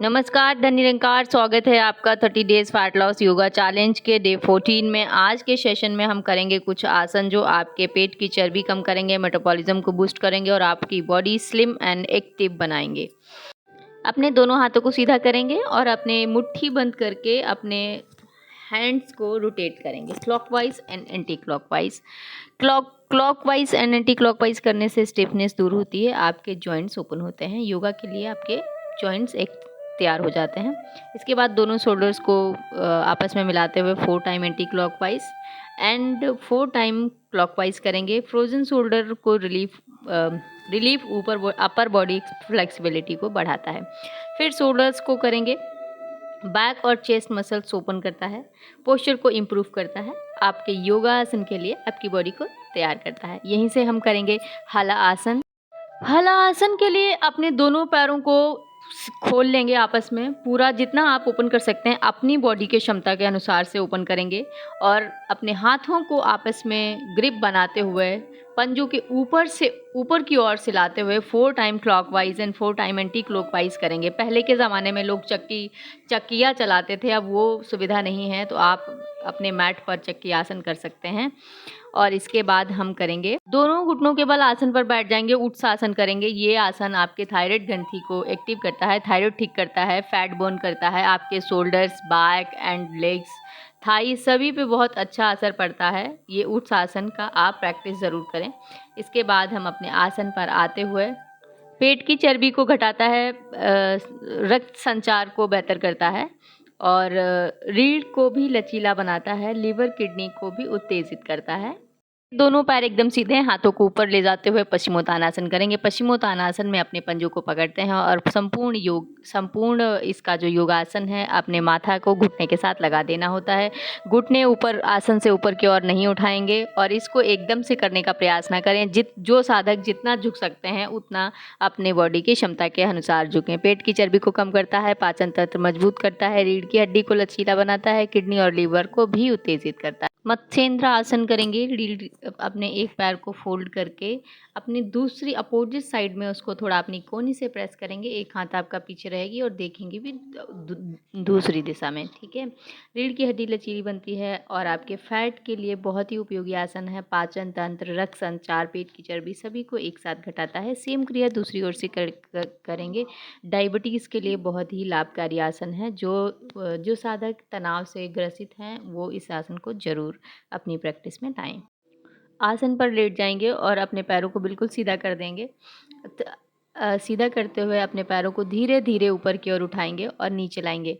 नमस्कार, धन निरंकार। स्वागत है आपका 30 days fat loss yoga challenge के डे 14 में। आज के सेशन में हम करेंगे कुछ आसन जो आपके पेट की चर्बी कम करेंगे, मेटाबॉलिज्म को बूस्ट करेंगे और आपकी बॉडी स्लिम एंड एक्टिव बनाएंगे। अपने दोनों हाथों को सीधा करेंगे और अपने मुट्ठी बंद करके अपने हैंड्स को रोटेट करेंगे clockwise and anti clockwise. Clockwise and anti clockwise करने से स्टिफनेस दूर होती है, आपके जॉइंट्स ओपन होते हैं। योगा के लिए आपके जॉइंट्स एक तैयार हो जाते हैं। इसके बाद दोनों शोल्डर्स को आपस में मिलाते हुए 4 time anti clockwise and 4 time clockwise करेंगे। फ्रोजन शोल्डर को रिलीफ ऊपर अपर बॉडी फ्लेक्सिबिलिटी को बढ़ाता है। फिर शोल्डर्स को करेंगे। बैक और चेस्ट मसल्स ओपन करता है, पोस्चर को इम्प्रूव करता है, आपके योगा आसन के लिए आपकी बॉडी को तैयार करता है। यहीं से हम करेंगे हला आसन। हला आसन के लिए अपने दोनों पैरों को खोल लेंगे आपस में। पूरा जितना आप ओपन कर सकते हैं अपनी बॉडी के क्षमता के अनुसार से ओपन करेंगे और अपने हाथों को आपस में ग्रिप बनाते हुए पंजों के ऊपर की ओर से लाते हुए 4 time clockwise and 4 time anti clockwise करेंगे। पहले के ज़माने में लोग चक्कियाँ चलाते थे, अब वो सुविधा नहीं है, तो आप अपने मैट पर चक्की आसन कर सकते हैं। और इसके बाद हम करेंगे दोनों घुटनों के बल आसन पर बैठ जाएंगे, उत्सासन करेंगे। ये आसन आपके थायराइड ग्रंथि को एक्टिव करता है, थायराइड ठीक करता है, फैट बर्न करता है, आपके shoulders, back and legs, thigh सभी पे बहुत अच्छा असर पड़ता है। ये उत्सासन का आप प्रैक्टिस ज़रूर करें। इसके बाद हम अपने आसन पर आते हुए पेट की चर्बी को घटाता है, रक्त संचार को बेहतर करता है और रीढ़ को भी लचीला बनाता है, लिवर किडनी को भी उत्तेजित करता है। दोनों पैर एकदम सीधे, हाथों को ऊपर ले जाते हुए पश्चिमोत्तानासन करेंगे। पश्चिमोत्तानासन में अपने पंजों को पकड़ते हैं और संपूर्ण इसका जो योगासन है अपने माथा को घुटने के साथ लगा देना होता है। घुटने ऊपर आसन से ऊपर की ओर नहीं उठाएंगे और इसको एकदम से करने का प्रयास ना करें। जो साधक जितना झुक सकते हैं उतना अपने बॉडी की क्षमता के अनुसार झुकें। पेट की चर्बी को कम करता है, पाचन तंत्र मजबूत करता है, रीढ़ की हड्डी को लचीला बनाता है, किडनी और लीवर को भी उत्तेजित करता है। मत्स्येंद्र आसन करेंगे। अपने एक पैर को फोल्ड करके अपनी दूसरी अपोजिट साइड में उसको थोड़ा अपनी कोहनी से प्रेस करेंगे। एक हाथ आपका पीछे रहेगी और देखेंगे भी दूसरी दिशा में, ठीक है। रीढ़ की हड्डी लचीली बनती है और आपके फैट के लिए बहुत ही उपयोगी आसन है। पाचन तंत्र, रक्त संचार, पेट की चर्बी सभी को एक साथ घटाता है। सेम क्रिया दूसरी ओर से करेंगे। डायबिटीज़ के लिए बहुत ही लाभकारी आसन है। जो साधक तनाव से ग्रसित हैं वो इस आसन को जरूर अपनी प्रैक्टिस में लाएं। आसन पर लेट जाएंगे और अपने पैरों को बिल्कुल सीधा कर देंगे। सीधा करते हुए अपने पैरों को धीरे धीरे ऊपर की ओर उठाएंगे और नीचे लाएंगे।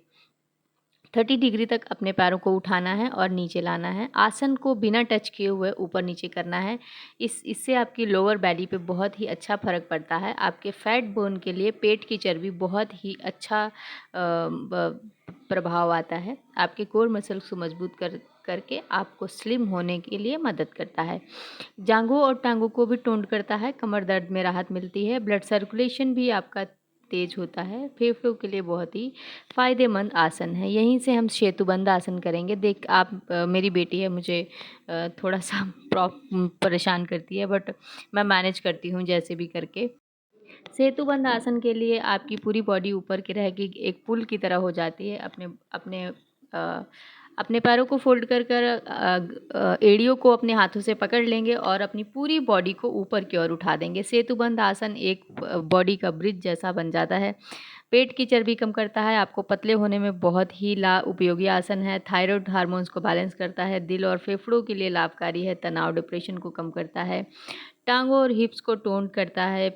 30 डिग्री तक अपने पैरों को उठाना है और नीचे लाना है। आसन को बिना टच किए हुए ऊपर नीचे करना है। इससे आपकी लोअर बैली पे बहुत ही अच्छा फर्क पड़ता है। आपके फैट बर्न के लिए पेट की चर्बी बहुत ही अच्छा प्रभाव आता है। आपके कोर मसल्स को मजबूत करके आपको स्लिम होने के लिए मदद करता है। जांघों और टांगों को भी टोन करता है, कमर दर्द में राहत मिलती है, ब्लड सर्कुलेशन भी आपका तेज होता है। फेफड़ों के लिए बहुत ही फ़ायदेमंद आसन है। यहीं से हम सेतुबंध आसन करेंगे। मेरी बेटी है, मुझे थोड़ा सा परेशान करती है, बट मैं मैनेज करती हूँ जैसे भी करके। सेतुबंध आसन के लिए आपकी पूरी बॉडी ऊपर की रहेगी, एक पुल की तरह हो जाती है। अपने पैरों को फोल्ड कर एड़ियों को अपने हाथों से पकड़ लेंगे और अपनी पूरी बॉडी को ऊपर की ओर उठा देंगे। सेतुबंध आसन एक बॉडी का ब्रिज जैसा बन जाता है। पेट की चर्बी कम करता है, आपको पतले होने में बहुत ही उपयोगी आसन है। थायराइड हार्मोन्स को बैलेंस करता है, दिल और फेफड़ों के लिए लाभकारी है, तनाव डिप्रेशन को कम करता है, टांगों और हिप्स को टोन करता है,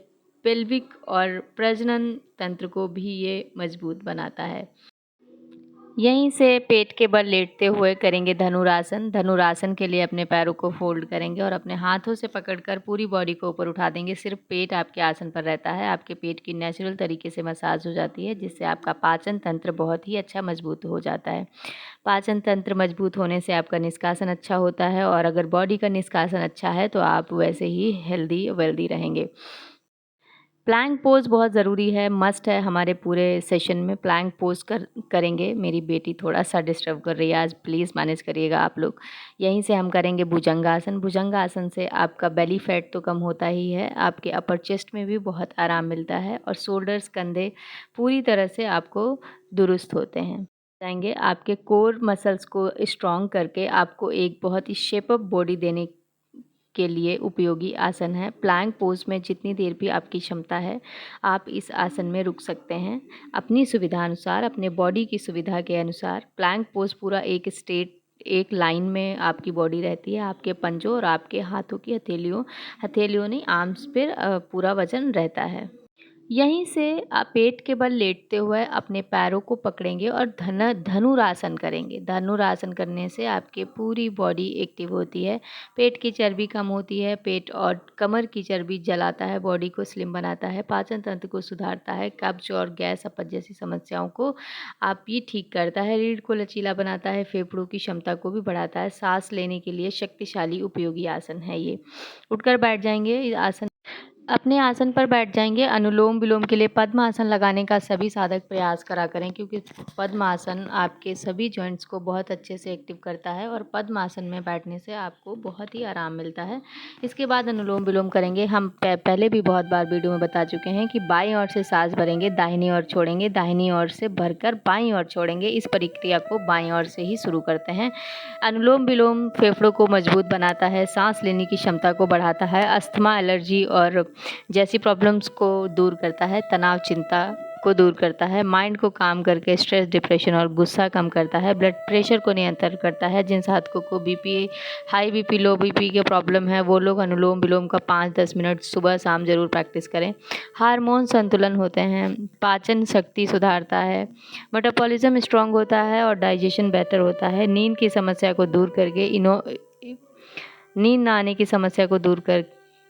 पेल्विक और प्रजनन तंत्र को भी ये मजबूत बनाता है। यहीं से पेट के बल लेटते हुए करेंगे धनुरासन। धनुरासन के लिए अपने पैरों को फोल्ड करेंगे और अपने हाथों से पकड़कर पूरी बॉडी को ऊपर उठा देंगे। सिर्फ पेट आपके आसन पर रहता है। आपके पेट की नेचुरल तरीके से मसाज हो जाती है, जिससे आपका पाचन तंत्र बहुत ही अच्छा मजबूत हो जाता है। पाचन तंत्र मजबूत होने से आपका निष्कासन अच्छा होता है और अगर बॉडी का निष्कासन अच्छा है तो आप वैसे ही हेल्दी वेल्दी रहेंगे। प्लैंक पोज़ बहुत ज़रूरी है, मस्ट है हमारे पूरे सेशन में। प्लैंक पोज़ करेंगे। मेरी बेटी थोड़ा-सा डिस्टर्ब कर रही है आज, प्लीज़ मैनेज करिएगा आप लोग। यहीं से हम करेंगे भुजंगासन। भुजंगासन से आपका बेली फैट तो कम होता ही है, आपके अपर चेस्ट में भी बहुत आराम मिलता है और शोल्डर्स, कंधे पूरी तरह से आपको दुरुस्त होते हैं। जाएँगे आपके कोर मसल्स को स्ट्रॉन्ग करके आपको एक बहुत ही शेप अप बॉडी देने के लिए उपयोगी आसन है। प्लैंक पोज में जितनी देर भी आपकी क्षमता है, आप इस आसन में रुक सकते हैं। अपनी सुविधा अनुसार, अपने बॉडी की सुविधा के अनुसार प्लैंक पोज पूरा एक लाइन में आपकी बॉडी रहती है। आपके पंजों और आपके हाथों की हथेलियों नहीं, आर्म्स पर पूरा वजन रहता है। यहीं से आप पेट के बल लेटते हुए अपने पैरों को पकड़ेंगे और धनुरासन करेंगे। धनुरासन करने से आपकी पूरी बॉडी एक्टिव होती है, पेट की चर्बी कम होती है, पेट और कमर की चर्बी जलाता है, बॉडी को स्लिम बनाता है, पाचन तंत्र को सुधारता है, कब्ज और गैस अपच जैसी समस्याओं को आप ये ठीक करता है, रीढ़ को लचीला बनाता है, फेफड़ों की क्षमता को भी बढ़ाता है। सांस लेने के लिए शक्तिशाली उपयोगी आसन है ये। उठकर बैठ जाएंगे। इस आसन अपने आसन पर बैठ जाएंगे। अनुलोम विलोम के लिए पद्म आसन लगाने का सभी साधक प्रयास करा करें, क्योंकि पद्म आसन आपके सभी जॉइंट्स को बहुत अच्छे से एक्टिव करता है और पद्म आसन में बैठने से आपको बहुत ही आराम मिलता है। इसके बाद अनुलोम विलोम करेंगे। हम पहले भी बहुत बार वीडियो में बता चुके हैं कि बाईं ओर से सांस भरेंगे, दाहिनी ओर छोड़ेंगे, दाहिनी ओर से भरकर बाईं ओर छोड़ेंगे। इस प्रक्रिया को बाईं ओर से ही शुरू करते हैं। अनुलोम विलोम फेफड़ों को मजबूत बनाता है, सांस लेने की क्षमता को बढ़ाता है, अस्थमा, एलर्जी और जैसी प्रॉब्लम्स को दूर करता है, तनाव, चिंता को दूर करता है, माइंड को काम करके स्ट्रेस, डिप्रेशन और गुस्सा कम करता है, ब्लड प्रेशर को नियंत्रण करता है। जिन साधकों को बीपी, हाई बीपी, लो बीपी के प्रॉब्लम है, वो लोग अनुलोम विलोम का 5-10 मिनट सुबह शाम ज़रूर प्रैक्टिस करें। हार्मोन संतुलन होते हैं, पाचन शक्ति सुधारता है, मेटाबॉलिज्म स्ट्रांग होता है और डाइजेशन बेहतर होता है। नींद की समस्या को दूर करके नींद ना आने की समस्या को दूर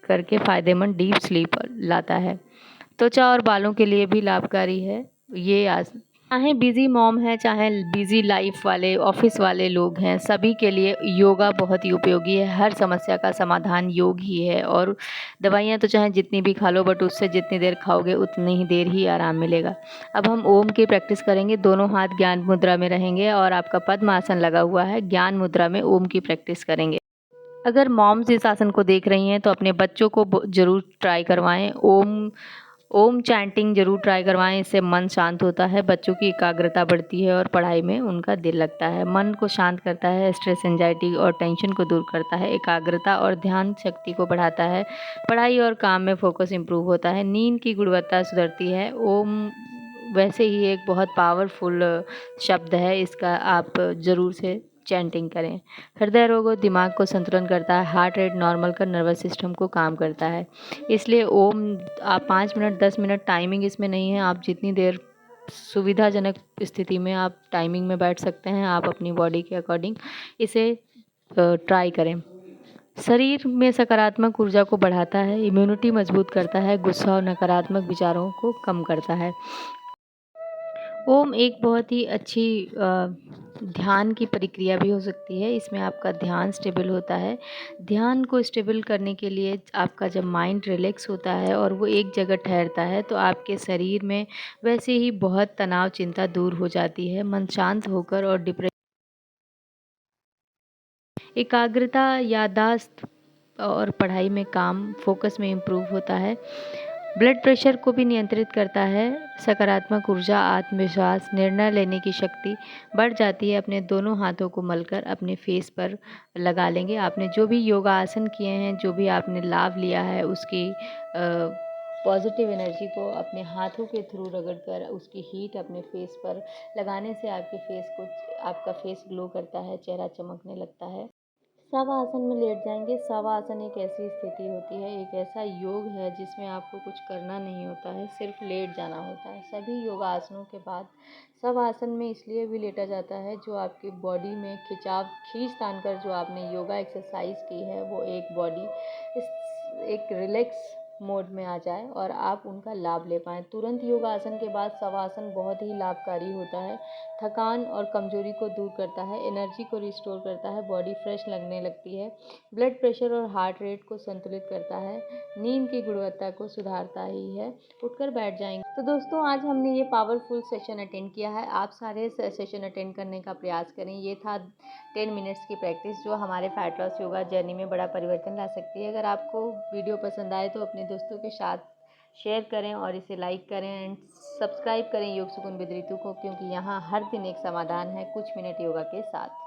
करके फ़ायदेमंद डीप स्लीप लाता है। त्वचा और बालों के लिए भी लाभकारी है ये आसन। चाहे बिज़ी मॉम है, चाहे बिज़ी लाइफ वाले, ऑफिस वाले लोग हैं, सभी के लिए योगा बहुत ही उपयोगी है। हर समस्या का समाधान योग ही है और दवाइयाँ तो चाहे जितनी भी खा लो, बट उससे जितनी देर खाओगे उतनी ही देर ही आराम मिलेगा। अब हम ओम की प्रैक्टिस करेंगे। दोनों हाथ ज्ञान मुद्रा में रहेंगे और आपका पद्म आसन लगा हुआ है। ज्ञान मुद्रा में ओम की प्रैक्टिस करेंगे। अगर मॉम्स इस आसन को देख रही हैं तो अपने बच्चों को ज़रूर ट्राई करवाएं। ओम चैंटिंग ज़रूर ट्राई करवाएं, इससे मन शांत होता है, बच्चों की एकाग्रता बढ़ती है और पढ़ाई में उनका दिल लगता है। मन को शांत करता है, स्ट्रेस, एंजाइटी और टेंशन को दूर करता है, एकाग्रता और ध्यान शक्ति को बढ़ाता है, पढ़ाई और काम में फोकस इम्प्रूव होता है, नींद की गुणवत्ता सुधरती है। ओम वैसे ही एक बहुत पावरफुल शब्द है, इसका आप ज़रूर से चैंटिंग करें। हृदय रोग और दिमाग को संतुलन करता है, हार्ट रेट नॉर्मल कर नर्वस सिस्टम को काम करता है। इसलिए ओम आप 5 मिनट 10 मिनट टाइमिंग इसमें नहीं है, आप जितनी देर सुविधाजनक स्थिति में आप टाइमिंग में बैठ सकते हैं, आप अपनी बॉडी के अकॉर्डिंग इसे ट्राई करें। शरीर में सकारात्मक ऊर्जा को बढ़ाता है, इम्यूनिटी मजबूत करता है, गुस्सा और नकारात्मक विचारों को कम करता है। ओम एक बहुत ही अच्छी ध्यान की प्रक्रिया भी हो सकती है। इसमें आपका ध्यान स्टेबल होता है। ध्यान को स्टेबल करने के लिए आपका जब माइंड रिलैक्स होता है और वो एक जगह ठहरता है तो आपके शरीर में वैसे ही बहुत तनाव, चिंता दूर हो जाती है। मन शांत होकर और एकाग्रता, याददाश्त और पढ़ाई में काम, फोकस में इम्प्रूव होता है। ब्लड प्रेशर को भी नियंत्रित करता है। सकारात्मक ऊर्जा, आत्मविश्वास, निर्णय लेने की शक्ति बढ़ जाती है। अपने दोनों हाथों को मलकर अपने फेस पर लगा लेंगे। आपने जो भी योगा आसन किए हैं, जो भी आपने लाभ लिया है, उसकी पॉजिटिव एनर्जी को अपने हाथों के थ्रू रगड़कर उसकी हीट अपने फेस पर लगाने से आपका फेस ग्लो करता है, चेहरा चमकने लगता है। शव आसन में लेट जाएंगे। शव आसन एक ऐसी स्थिति होती है, एक ऐसा योग है जिसमें आपको कुछ करना नहीं होता है, सिर्फ लेट जाना होता है। सभी योगासनों के बाद शव आसन में इसलिए भी लेटा जाता है, जो आपकी बॉडी में खींच तान कर जो आपने योगा एक्सरसाइज की है, वो एक बॉडी एक रिलैक्स मोड में आ जाए और आप उनका लाभ ले पाएँ। तुरंत योगासन के बाद शवासन बहुत ही लाभकारी होता है। थकान और कमजोरी को दूर करता है, एनर्जी को रिस्टोर करता है, बॉडी फ्रेश लगने लगती है, ब्लड प्रेशर और हार्ट रेट को संतुलित करता है, नींद की गुणवत्ता को सुधारता ही है। उठकर बैठ जाएंगे। तो दोस्तों, आज हमने ये पावरफुल सेशन अटेंड किया है। आप सारे सेशन अटेंड करने का प्रयास करें। ये था 10 मिनट्स की प्रैक्टिस जो हमारे फैट लॉस योगा जर्नी में बड़ा परिवर्तन ला सकती है। अगर आपको वीडियो पसंद आए तो अपने दोस्तों के साथ शेयर करें और इसे लाइक करें एंड सब्सक्राइब करें योग सुकून विद रितु को, क्योंकि यहाँ हर दिन एक समाधान है कुछ मिनट योगा के साथ।